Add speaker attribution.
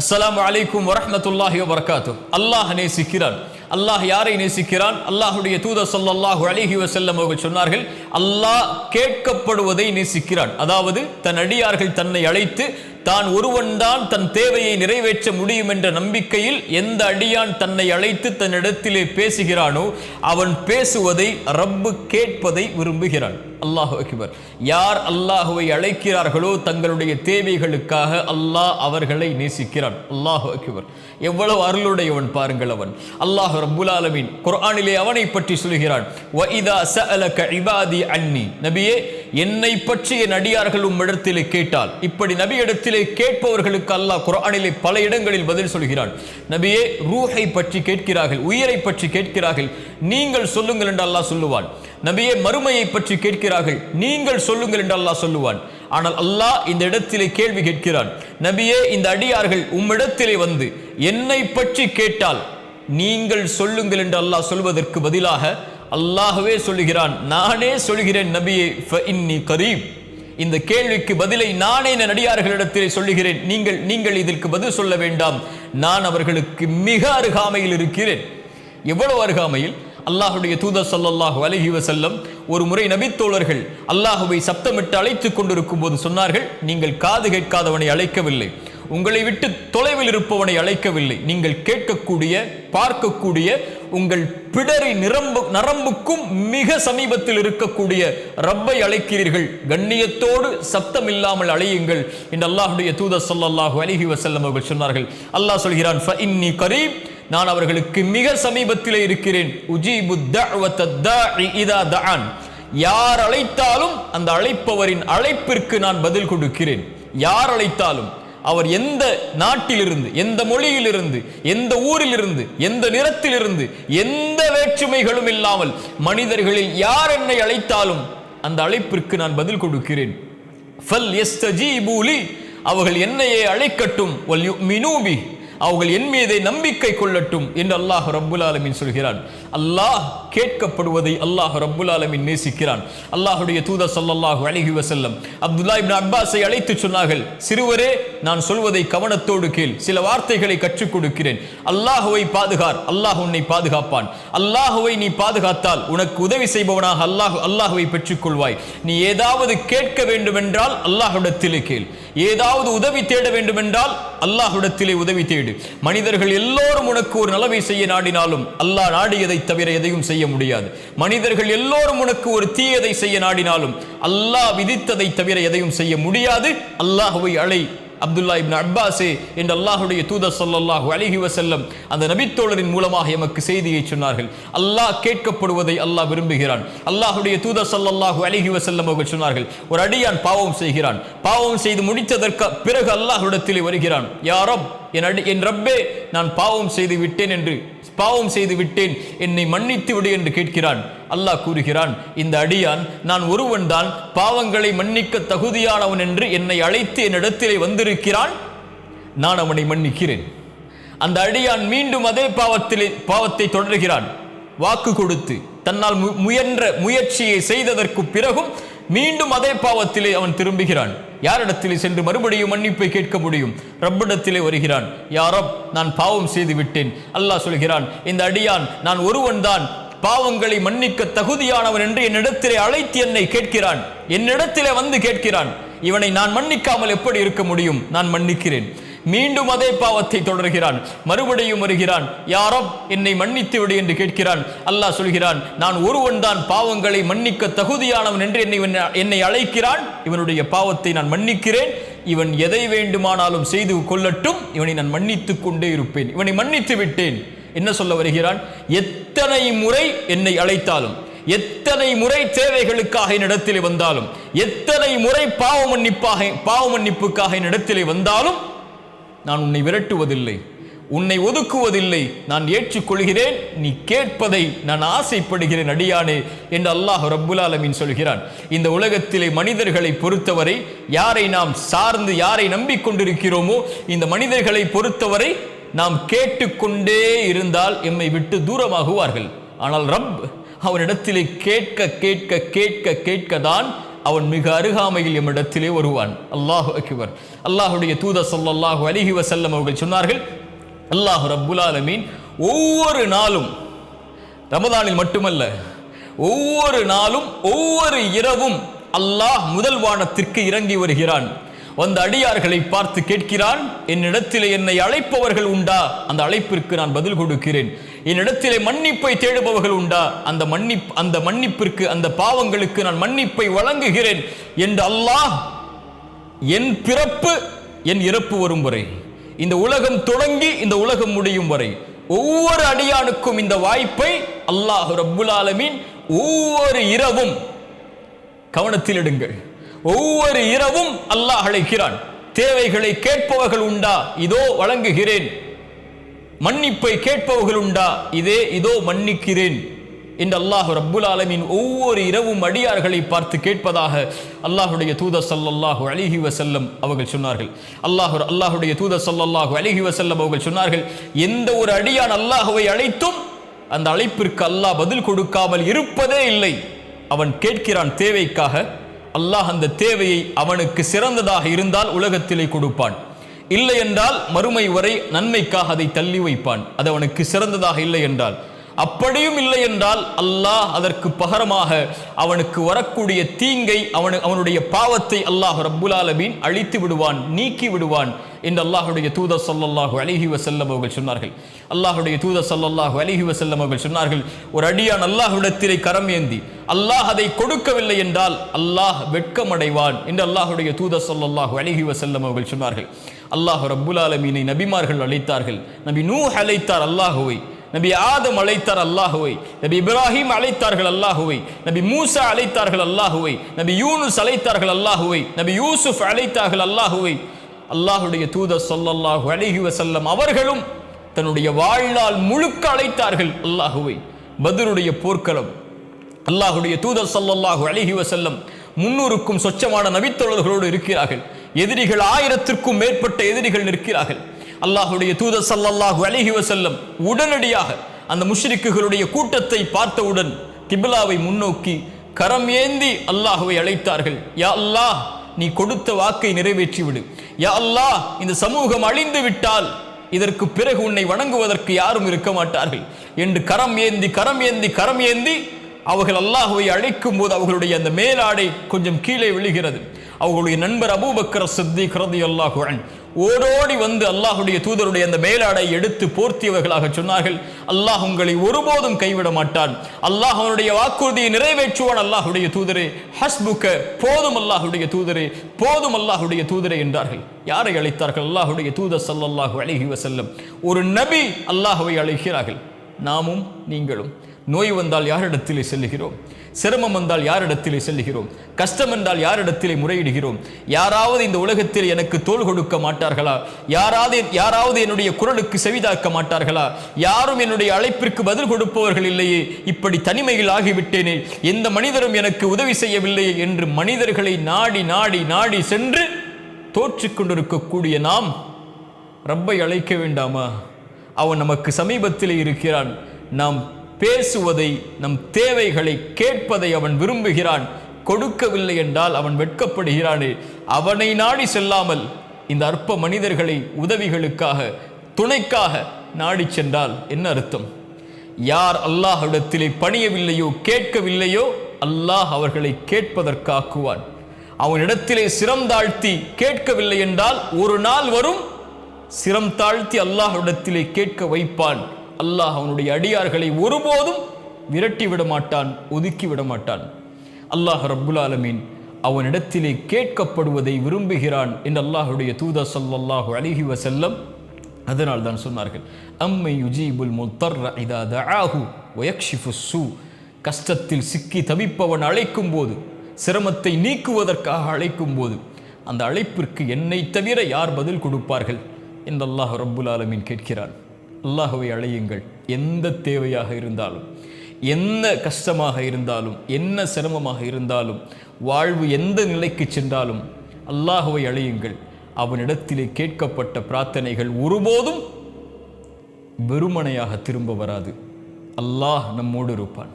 Speaker 1: அஸ்ஸலாமு அலைக்கும் வரஹ்மத்துல்லாஹி வபரகாத்துஹ். அல்லாஹ் நேசிக்கிறான். அல்லாஹ் யாரை நேசிக்கிறான்? அல்லாஹ்வுடைய தூதர் ஸல்லல்லாஹு அலைஹி வஸல்லம் அவர்கள் சொன்னார்கள், அல்லாஹ் கேட்கப்படுவதை நேசிக்கிறான். அதாவது தன் அடியார்கள் தன்னை அழைத்து தான் ஒருவன்தான் தன் தேவையை நிறைவேற்ற முடியும் என்ற நம்பிக்கையில் எந்த அடியான் தன்னை அழைத்து தன்னிடத்திலே பேசுகிறானோ அவன் பேசுவதை ரப்பு கேட்பதை விரும்புகிறான். அல்லாஹு அக்பர். யார் அல்லாஹுவை அழைக்கிறார்களோ தங்களுடைய தேவைகளுக்காக அல்லாஹ் அவர்களை நேசிக்கிறான். அல்லாஹு அக்பர். எவ்வளவு அருளுடையவன் பாருங்கள் அவன். அல்லாஹ் ரப்புல் ஆலமீன் குர்ஆனிலே அவனை பற்றி சொல்கிறான், வஇதா ஸஅலக இபாதி அன்னி. நபியே, என்னை பற்றி என் அடியார்கள் உம்மிடத்திலே கேட்டால், இப்படி நபியிடத்திலே கேட்பவர்களுக்கு அல்லாஹ் குர்ஆனிலே பல இடங்களில் பதில் சொல்கிறான். நபியே, ரூஹை பற்றி கேட்கிறார்கள், உயிரை பற்றி கேட்கிறார்கள், நீங்கள் சொல்லுங்கள் என்று அல்லாஹ் சொல்லுவான். நபியே, மறுமையை பற்றி கேட்கிறார்கள், நீங்கள் சொல்லுங்கள் என்று அல்லாஹ் சொல்லுவான். ஆனால் அல்லாஹ் இந்த இடத்திலே கேள்வி கேட்கிறான், நபியே, இந்த அடியார்கள் உம்மிடத்திலே வந்து என்னை பற்றி கேட்டால் நீங்கள் சொல்லுங்கள் என்று அல்லாஹ் சொல்வதற்கு பதிலாக அல்லாஹ்வே சொல்லுகிறான், நானே சொல்கிறேன் நபியே, ஃபஇன்னி கரீப். இந்த கேள்விக்கு பதிலை நானே என் அடியார்களிடத்திலே சொல்லுகிறேன், நீங்கள் இதற்கு பதில் சொல்ல வேண்டாம், நான் அவர்களுக்கு மிக அருகாமையில் இருக்கிறேன். எவ்வளவு அருகாமையில்? அல்லாஹுடைய தூதர் ஸல்லல்லாஹு அலைஹி வஸல்லம் ஒரு முறை நபித்தோழர்கள் அல்லாஹுவை சப்தமிட்டு அழைத்துக் கொண்டிருக்கும் போது சொன்னார்கள், நீங்கள் காது கேட்காதவனை அழைக்கவில்லை, உங்களை விட்டு தொலைவில் இருப்பவனை அழைக்கவில்லை, நீங்கள் கேட்கக்கூடிய பார்க்கக்கூடிய உங்கள் பிடரி நரம்புக்கும் மிக சமீபத்தில் இருக்கக்கூடிய ரப்பை அழைக்கிறீர்கள், கண்ணியத்தோடு சப்தம் இல்லாமல் அழையுங்கள் என்று அல்லாஹுடைய தூதர் ஸல்லல்லாஹு அலைஹி வஸல்லம் அவர்கள் சொன்னார்கள். அல்லாஹ் சொல்கிறான், ஃபஇன்னி கரீப், நான் அவர்களுக்கு மிக சமீபத்திலே இருக்கிறேன். உஜீபு தஅவத தாஇ இதா தஆன். யார் அழைத்தாலும் அந்த அழைப்பவரின் அழைப்பிற்கு நான் பதில் கொடுக்கிறேன். யார் அழைத்தாலும், அவர் எந்த நாட்டிலிருந்து, எந்த மொழியிலிருந்து, எந்த ஊரிலிருந்து, எந்த நிறத்திலிருந்து, எந்த வேற்றுமைகளும் இல்லாமல் மனிதர்களில் யார் என்னை அழைத்தாலும் அந்த அழைப்பிற்கு நான் பதில் கொடுக்கிறேன். ஃபல் யஸ்தஜீபு லி, அவர்கள் என்னையே அழைக்கட்டும், வல் யுமினூ பி, அவர்கள் என் மீதே நம்பிக்கை கொள்ளட்டும் என்று அல்லாஹ் ரப்புல் ஆலமீன் சொல்கிறான். அல்லாஹ் கேட்கப்படுவதை அல்லாஹ் ரப்புல் ஆலமீன் நேசிக்கிறான். அல்லாஹுடைய தூதர் ஸல்லல்லாஹு அலைஹி வஸல்லம் அப்துல்லா இப்னு அப்பாஸை அழைத்து சொன்னார்கள், சிறுவரே, நான் சொல்வதை கவனத்தோடு கேள், சில வார்த்தைகளை கற்றுக் கொடுக்கிறேன். அல்லாஹுவை பாதுகார், அல்லாஹ் உன்னை பாதுகாப்பான். அல்லாஹுவை நீ பாதுகாத்தால் உனக்கு உதவி செய்பவனாக அல்லாஹுவை பெற்றுக் கொள்வாய். நீ ஏதாவது கேட்க வேண்டும் என்றால் அல்லாஹ்விடத்திலே கேள், ஏதாவது உதவி தேட வேண்டும் என்றால் அல்லாஹ்விடத்திலே உதவி தேடு. மனிதர்கள் எல்லோரும் உனக்கு ஒரு நலவை செய்ய நாடினாலும் அல்லாஹ் நாடியதை தவிர எதையும் செய்ய முடியாது. மனிதர்கள் எல்லோரும் உனக்கு ஒரு தீயதை செய்ய நாடினாலும் அல்லாஹ் விதித்ததை தவிர எதையும் செய்ய முடியாது. அல்லாஹுவை அழை அப்துல்லா இப்னு அப்பாஸே என்று அல்லாஹுடைய தூதர் ஸல்லல்லாஹு அலைஹி வஸல்லம் அந்த நபித்தோழரின் மூலமாக எமக்கு செய்தியை சொன்னார்கள். அல்லாஹ் கேட்கப்படுவதை அல்லாஹ் விரும்புகிறான். அல்லாஹுடைய தூதர் ஸல்லல்லாஹு அலைஹி வஸல்லம் அவர்கள் சொன்னார்கள், ஒரு அடியான் பாவம் செய்கிறான், பாவம் செய்து முடித்ததற்கு பிறகு அல்லாஹ்விடத்திலே வருகிறான், யா ரப், என் ரப்பே, நான் பாவம் செய்து விட்டேன், என்னை மன்னித்து விடு என்று கேட்கிறான். அல்லாஹ் கூறுகிறான், இந்த அடியான் நான் ஒருவன் தான் பாவங்களை மன்னிக்க தகுதியானவன் என்று என்னை அழைத்து என்னிடத்திலே வந்திருக்கிறான், நான் அவனை மன்னிக்கிறேன். அந்த அடியான் மீண்டும் அதே பாவத்தை தொடர்கிறான். வாக்கு கொடுத்து தன்னால் முயன்ற முயற்சியை செய்ததற்கு பிறகும் மீண்டும் அதே பாவத்திலே அவன் திரும்புகிறான். யாரிடத்திலே சென்று மறுபடியும் மன்னிப்பை கேட்க முடியும்? ரப்பிடத்திலே வருகிறான், யா ரப், நான் பாவம் செய்து விட்டேன். அல்லாஹ் சொல்கிறான், இந்த அடியான் நான் ஒருவன் தான் பாவங்களை மன்னிக்க தகுதியானவன் என்று என்னிடத்திலே அழைத்து என்னை கேட்கிறான், என்னிடத்திலே வந்து கேட்கிறான். இவனை நான் மன்னிக்காமல் எப்படி இருக்க முடியும்? நான் மன்னிக்கிறேன். மீண்டும் அதே பாவத்தை தொடர்கிறான், மறுபடியும் வருகிறான், யா ரப், என்னை மன்னித்து விடு என்று கேட்கிறான். அல்லாஹ் சொல்கிறான், நான் ஒருவன் தான் பாவங்களை மன்னிக்க தகுதியானவன் என்று என்னை அழைக்கிறான், இவனுடைய பாவத்தை நான் மன்னிக்கிறேன், இவன் எதை வேண்டுமானாலும் செய்து கொள்ளட்டும், இவனை நான் மன்னித்துக் கொண்டே இருப்பேன், இவனை மன்னித்து விட்டேன். என்ன சொல்ல வருகிறான்? எத்தனை முறை என்னை அழைத்தாலும், எத்தனை முறை தேவைகளுக்காக என்னிடத்திலே வந்தாலும், எத்தனை முறை பாவ மன்னிப்புக்காக என்னிடத்திலே வந்தாலும் நான் உன்னை விரட்டுவதில்லை, உன்னை ஒதுக்குவதில்லை, நான் ஏற்றுக்கொள்கிறேன், நீ கேட்பதை நான் ஆசைப்படுகிறேன் அடியானே என்று அல்லாஹ் ரப்புல் ஆலமீன் சொல்கிறான். இந்த உலகத்திலே மனிதர்களை பொறுத்தவரை, யாரை நாம் சார்ந்து யாரை நம்பிக்கொண்டிருக்கிறோமோ இந்த மனிதர்களை பொறுத்தவரை நாம் கேட்டுக்கொண்டே இருந்தால் எம்மை விட்டு தூரமாகுவார்கள். ஆனால் ரப் அவனிடத்திலே கேட்க கேட்க கேட்க கேட்க தான் அவன் மிக அருகாமையில் எம்மிடத்திலே வருவான். அல்லாஹு அக்பர். அல்லாஹுடைய தூதர் ஸல்லல்லாஹு அலைஹி வஸல்லம் அவர்கள் சொன்னார்கள், அல்லாஹ் ரப்புல் ஆலமீன் ஒவ்வொரு நாளும், ரமதானில் மட்டுமல்ல, ஒவ்வொரு நாளும் ஒவ்வொரு இரவும் அல்லாஹ் முதல் வானத்திற்கு இறங்கி வருகிறான். வந்த அடியார்களை பார்த்து கேட்கிறான், என்னிடத்திலே என்னை அழைப்பவர்கள் உண்டா? அந்த அழைப்பிற்கு நான் பதில் கொடுக்கிறேன். என்னிடத்திலே மன்னிப்பை தேடுபவர்கள் உண்டா? அந்த மன்னிப்பிற்கு, அந்த பாவங்களுக்கு நான் மன்னிப்பை வழங்குகிறேன் என்று அல்லாஹ் என் பிறப்பு என் இறப்பு வரும் வரை, இந்த உலகம் தொடங்கி இந்த உலகம் முடியும் வரை ஒவ்வொரு அடியானுக்கும் இந்த வாய்ப்பை அல்லாஹ் ரப்புல் ஆலமீன் ஒவ்வொரு இரவும், கவனத்தில் எடுங்கள், ஒவ்வொரு இரவும் அல்லாஹ் அழைக்கிறான். தேவைகளை கேட்பவர்கள் உண்டா? இதோ வழங்குகிறேன். மன்னிப்பை கேட்பவர்கள் உண்டா? இதோ மன்னிக்கிறேன் என்று அல்லாஹ் ரப்புல் ஆலமீன் ஒவ்வொரு இரவும் அடியார்களை பார்த்து கேட்பதாக அல்லாஹுடைய தூதர் ஸல்லல்லாஹு அலைஹி வஸல்லம் அவர்கள் சொன்னார்கள். அல்லாஹுடைய தூதர் ஸல்லல்லாஹு அலைஹி வஸல்லம் அவர்கள் சொன்னார்கள், எந்த ஒரு அடியான் அல்லாஹ்வை அழைத்தும் அந்த அழைப்பிற்கு அல்லாஹ் பதில் கொடுக்காமல் இருப்பதே இல்லை. அவன் கேட்கிறான் தேவைக்காக, அல்லாஹ் அந்த தேவையை அவனுக்கு சிறந்ததாக இருந்தால் உலகத்திலே கொடுப்பான். இல்லை என்றால் மறுமை வரை நன்மைக்காக அதை தள்ளி வைப்பான். அது அவனுக்கு சிறந்ததாக இல்லை என்றால். அப்படியும் இல்லை என்றால் அல்லாஹ் அதற்கு பகரமாக அவனுக்கு வரக்கூடிய தீங்கை, அவனுடைய பாவத்தை அல்லாஹ் ரப்புல் ஆலமீன் அழித்து விடுவான், நீக்கி விடுவான் என்று அல்லாஹுடைய தூதர் ஸல்லல்லாஹு அலைஹி வஸல்லம் அவர்கள் சொன்னார்கள். அல்லாஹுடைய தூதர் ஸல்லல்லாஹு அலைஹி வஸல்லம் அவர்கள் சொன்னார்கள், ஒரு அடியான் அல்லாஹ்விடத்திலே கரம் ஏந்தி அல்லாஹ் அதை கொடுக்கவில்லை என்றால் அல்லாஹ் வெட்கமடைவான் என்று அல்லாஹுடைய தூதர் ஸல்லல்லாஹு அலைஹி வஸல்லம் அவர்கள் சொன்னார்கள். அல்லாஹ் ரப்புல் ஆலமீனை நபிமார்கள் அழைத்தார்கள். நபி நூஹ் அழைத்தார் அல்லாஹுவை, நபி ஆதம் அழைத்தார் அல்லாஹுவை, நபி இப்ராஹிம் அழைத்தார்கள் அல்லாஹுவை, நபி மூசா அழைத்தார்கள் அல்லாஹுவை, நபி யூனுஸ் அழைத்தார்கள் அல்லாஹுவை, நபி யூசுப் அழைத்தார்கள் அல்லாஹுவை. அல்லாஹுடைய தூதர் ஸல்லல்லாஹு அலைஹி வஸல்லம் அவர்களும் தன்னுடைய வாழ்நாள் முழுக்க அழைத்தார்கள் அல்லாஹுவை. பத்ருடைய போர்க்களம், அல்லாஹுடைய தூதர் ஸல்லல்லாஹு அலைஹி வஸல்லம் 300க்கும் சொச்சமான நபித்தோழர்களோடு இருக்கிறார்கள். எதிரிகள் 1000த்திற்கும் மேற்பட்ட எதிரிகள் நிற்கிறார்கள். அல்லாஹுடைய தூதர் ஸல்லல்லாஹு அலைஹி வஸல்லம் உடனடியாக அந்த முஷ்ரிக்குகளுடைய கூட்டத்தை பார்த்தவுடன் கிப்லாவை முன்னோக்கி கரம் ஏந்தி அல்லாஹுவை அழைத்தார்கள். யா அல்லாஹ், நீ கொடுத்த வாக்கை நிறைவேற்றி விடு. யா அல்லாஹ், இந்த சமூகம் அழிந்து விட்டால் இதற்கு பிறகு உன்னை வணங்குவதற்கு யாரும் இருக்க மாட்டார்கள் என்று கரம் ஏந்தி அவர்கள் அல்லாஹுவை அழைக்கும் போது அவர்களுடைய அந்த மேலாடை கொஞ்சம் கீழே விழுகிறது. அவர்களுடைய நண்பர் அபூபக்கர் சித்திக் ரலியல்லாஹு அன்ஹு ஓடோடி வந்து அல்லாஹுடைய தூதருடைய அந்த மேலாடை எடுத்து போர்த்தியவர்களாக சொன்னார்கள், அல்லாஹ் உங்களை ஒருபோதும் கைவிட மாட்டான், அல்லாஹ் அவனுடைய வாக்குறுதியை நிறைவேற்றுவான். அல்லாஹுடைய தூதரே, ஹஸ்புக்க, போதும் அல்லாஹுடைய தூதரே, போதும் அல்லாஹுடைய தூதரே என்றார்கள். யாரை அழைத்தார்கள்? அல்லாஹுடைய தூதர் ஸல்லல்லாஹு அலைஹி வஸல்லம். ஒரு நபி அல்லாஹுவை அழைக்கிறார்கள். நாமும் நீங்களும் நோய் வந்தால் யாரிடத்திலே செல்லுகிறோம்? சிரமம் வந்தால் யாரிடத்திலே செல்லுகிறோம்? கஷ்டம் என்றால் யாரிடத்திலே முறையிடுகிறோம்? யாராவது இந்த உலகத்தில் எனக்கு தோள் கொடுக்க மாட்டார்களா? யாராவது என்னுடைய குரலுக்கு செவிதாக்க மாட்டார்களா? யாரும் என்னுடைய அழைப்பிற்கு பதில் கொடுப்பவர்கள் இல்லையே, இப்படி தனிமையில் ஆகிவிட்டேனே, எந்த மனிதரும் எனக்கு உதவி செய்யவில்லையே என்று மனிதர்களை நாடி சென்று தோற்றிக் கொண்டிருக்கக்கூடிய நாம் ரப்பை அழைக்க வேண்டாமா? அவன் நமக்கு சமீபத்திலே இருக்கிறான். நாம் பேசுவதை, நம் தேவைகளை கேட்பதை அவன் விரும்புகிறான். கொடுக்கவில்லை என்றால் அவன் வெட்கப்படுகிறானே. அவனை நாடி செல்லாமல் இந்த அற்ப மனிதர்களை உதவிகளுக்காக, துணைக்காக நாடி சென்றால் என்ன அர்த்தம்? யார் அல்லாஹ்விடத்திலே பணியவில்லையோ, கேட்கவில்லையோ, அல்லாஹ் அவர்களை கேட்பதற்காக்குவான். அவனிடத்திலே சிரம் தாழ்த்தி கேட்கவில்லை என்றால் ஒரு நாள் வரும், சிரம் தாழ்த்தி அல்லாஹ்விடத்திலே கேட்க வைப்பான். அல்லாஹ் அவனுடைய அடியார்களை ஒருபோதும் விரட்டி விட மாட்டான், ஒதுக்கி விட மாட்டான். அல்லாஹ் ரப்புல் ஆலமீன் அவனிடத்திலே கேட்கப்படுவதை விரும்புகிறான் என்று அல்லாஹுடைய தூதர் ஸல்லல்லாஹு அலைஹி வஸல்லம் அதனால் தான் சொன்னார்கள், அம்மை யுஜீபுல் முத்தர்ர இதா தஆஹு வயக்ஷிஃபுஸ் ஸூ. கஷ்டத்தில் சிக்கி தவிப்பவன் அழைக்கும் போது, சிரமத்தை நீக்குவதற்காக அழைக்கும் போது, அந்த அழைப்பிற்கு என்னை தவிர யார் பதில் கொடுப்பார்கள் என்று அல்லாஹ் ரப்புல் ஆலமீன் கேட்கிறான். அல்லாஹுவை அழையுங்கள். எந்த தேவையாக இருந்தாலும், என்ன கஷ்டமாக இருந்தாலும், என்ன சிரமமாக இருந்தாலும், வாழ்வு எந்த நிலைக்கு சென்றாலும் அல்லாஹுவை அழையுங்கள். அவனிடத்திலே கேட்கப்பட்ட பிரார்த்தனைகள் ஒருபோதும் வெறுமனையாக திரும்ப வராது. அல்லாஹ் நம்மோடு இருப்பான்.